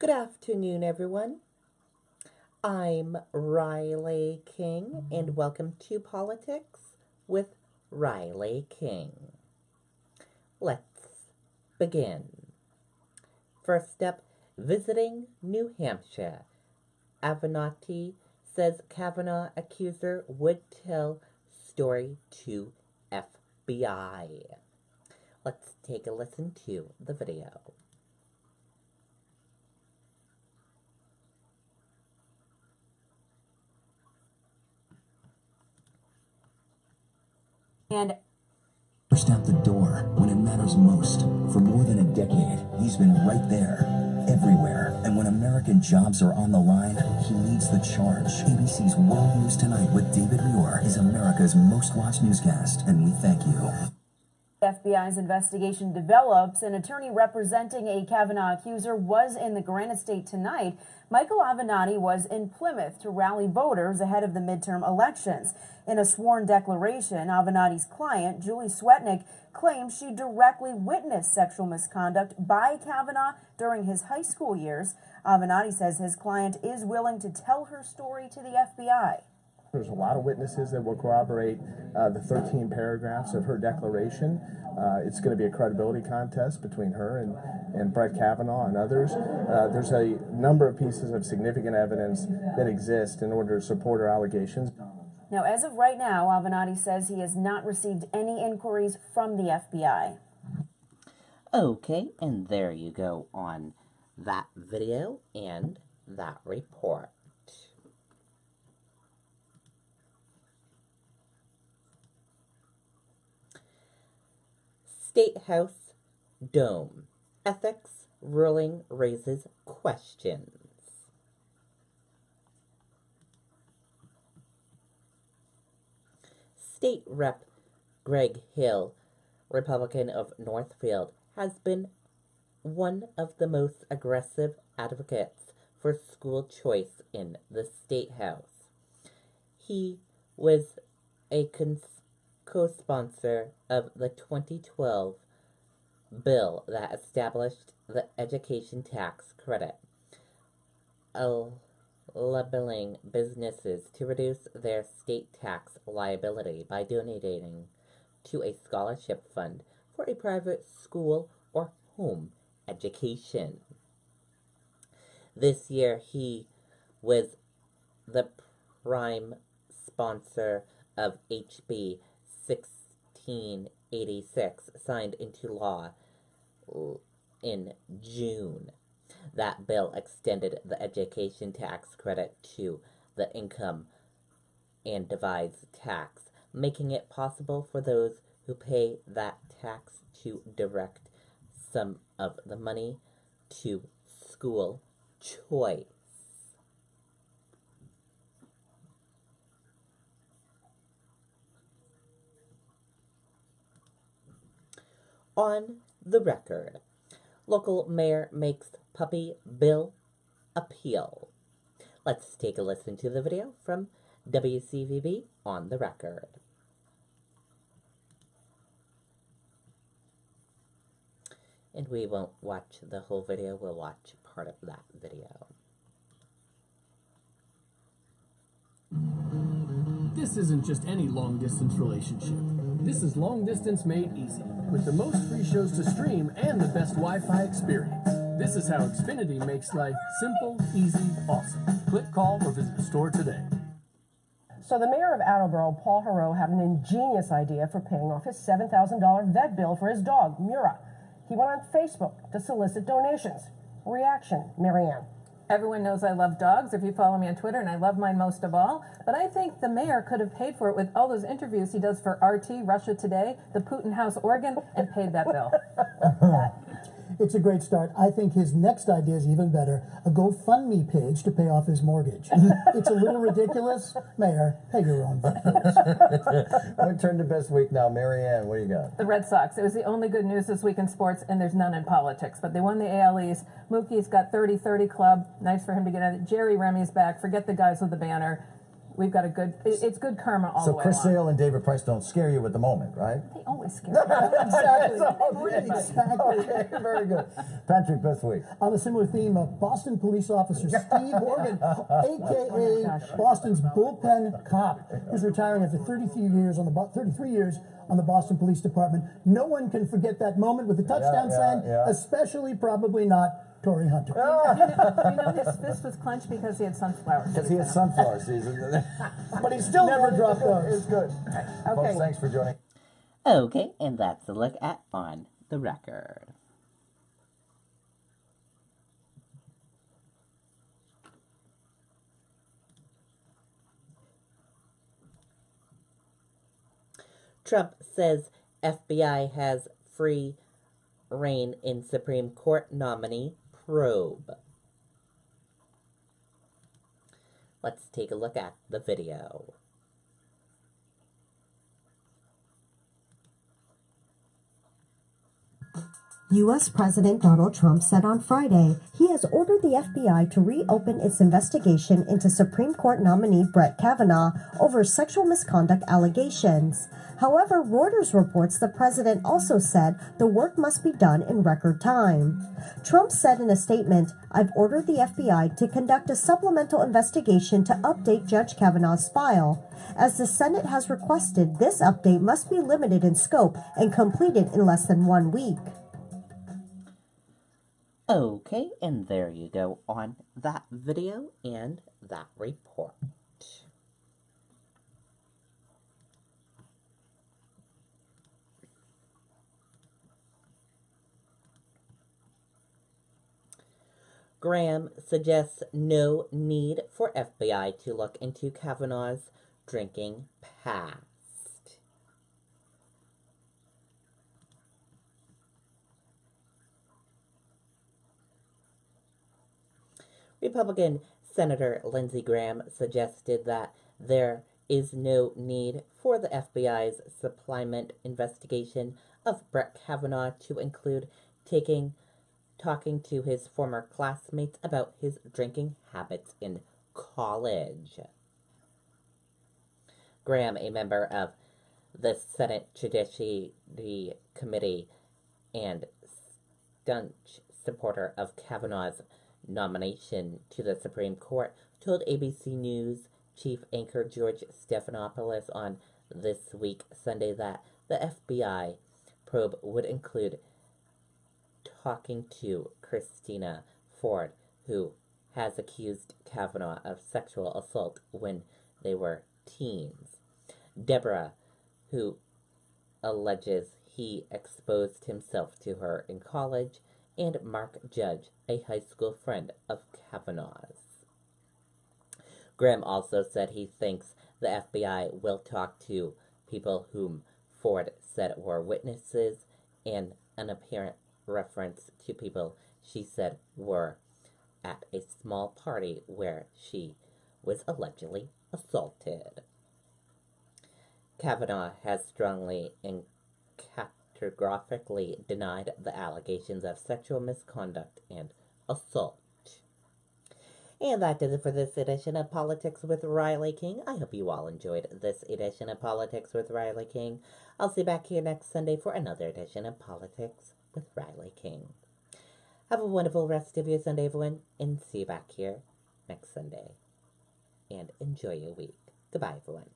Good afternoon, everyone. I'm Riley King, and welcome to Politics with Riley King. Let's begin. First up, visiting New Hampshire. Avenatti says Kavanaugh accuser would tell story to FBI. Let's take a listen to the video. And pushed out the door when it matters most. For more than a decade, he's been right there, everywhere. And when American jobs are on the line, he leads the charge. ABC's World News Tonight with David Muir is America's most watched newscast, and we thank you. FBI's investigation develops. An attorney representing a Kavanaugh accuser was in the Granite State tonight. Michael Avenatti was in Plymouth to rally voters ahead of the midterm elections. In a sworn declaration, Avenatti's client, Julie Swetnick, claims she directly witnessed sexual misconduct by Kavanaugh during his high school years. Avenatti says his client is willing to tell her story to the FBI. There's a lot of witnesses that will corroborate the 13 paragraphs of her declaration. It's going to be a credibility contest between her and Brett Kavanaugh and others. There's a number of pieces of significant evidence that exist in order to support her allegations. Now, as of right now, Avenatti says he has not received any inquiries from the FBI. Okay, and there you go on that video and that report. State House Dome. Ethics ruling raises questions. State Rep Greg Hill, Republican of Northfield, has been one of the most aggressive advocates for school choice in the State House. He was a co-sponsor of the 2012 bill that established the education tax credit, enabling businesses to reduce their state tax liability by donating to a scholarship fund for a private school or home education. This year, he was the prime sponsor of HB 1686, signed into law in June. That bill extended the education tax credit to the income and divides tax, making it possible for those who pay that tax to direct some of the money to school choice. On the record, local mayor makes puppy bill appeal. Let's take a listen to the video from WCVB on the record. And we won't watch the whole video, we'll watch part of that video. This isn't just any long-distance relationship. This is long distance made easy, with the most free shows to stream and the best Wi-Fi experience. This is how Xfinity makes life simple, easy, awesome. Click, call, or visit the store today. So the mayor of Attleboro, Paul Heroux, had an ingenious idea for paying off his $7,000 vet bill for his dog, Mura. He went on Facebook to solicit donations. Reaction, Marianne. Everyone knows I love dogs if you follow me on Twitter, and I love mine most of all. But I think the mayor could have paid for it with all those interviews he does for RT, Russia Today, the Putin House Organ, and paid that bill. It's a great start. I think his next idea is even better. A GoFundMe page to pay off his mortgage. It's a little ridiculous. Mayor, pay your own bills. We turn to Best Week now. Marianne, what do you got? The Red Sox. It was the only good news this week in sports, and there's none in politics. But they won the AL East. Mookie's got 30-30 club. Nice for him to get at it. Jerry Remy's back. Forget the guys with the banner. we've got a good. It's good karma all the So way Chris along. Sale and David Price don't scare you at the moment, right? They always scare me. Exactly. Exactly. Okay, very good. Patrick, best week. On a similar theme, Boston police officer Steve Horgan, a.k.a. Boston's bullpen cop, who's retiring after 33 years on the Boston Police Department. No one can forget that moment with the touchdown slam, especially probably not Torrey Hunter. You know, his fist was clenched because he had sunflower seeds. Because he had sunflower season. But he still never dropped those. It's good. Folks, thanks for joining. Okay, and that's a look at On the Record. Trump says FBI has free reign in Supreme Court nominee probe. Let's take a look at the video. U.S. President Donald Trump said on Friday he has ordered the FBI to reopen its investigation into Supreme Court nominee Brett Kavanaugh over sexual misconduct allegations. However, Reuters reports the president also said the work must be done in record time. Trump said in a statement, "I've ordered the FBI to conduct a supplemental investigation to update Judge Kavanaugh's file. As the Senate has requested, this update must be limited in scope and completed in less than 1 week." Okay, and there you go on that video and that report. Graham suggests no need for FBI to look into Kavanaugh's drinking past. Republican Senator Lindsey Graham suggested that there is no need for the FBI's supplement investigation of Brett Kavanaugh to include talking to his former classmates about his drinking habits in college. Graham, a member of the Senate Judiciary Committee and staunch supporter of Kavanaugh's nomination to the Supreme Court, told ABC News chief anchor George Stephanopoulos on This Week Sunday that the FBI probe would include talking to Christina Ford, who has accused Kavanaugh of sexual assault when they were teens, Deborah, who alleges he exposed himself to her in college, and Mark Judge, a high school friend of Kavanaugh's. Graham also said he thinks the FBI will talk to people whom Ford said were witnesses, and an apparent reference to people she said were at a small party where she was allegedly assaulted. Kavanaugh has strongly and categorically denied the allegations of sexual misconduct and assault. And that does it for this edition of Politics with Riley King. I hope you all enjoyed this edition of Politics with Riley King. I'll see you back here next Sunday for another edition of Politics with Riley King. Have a wonderful rest of your Sunday, everyone, and see you back here next Sunday. And enjoy your week. Goodbye, everyone.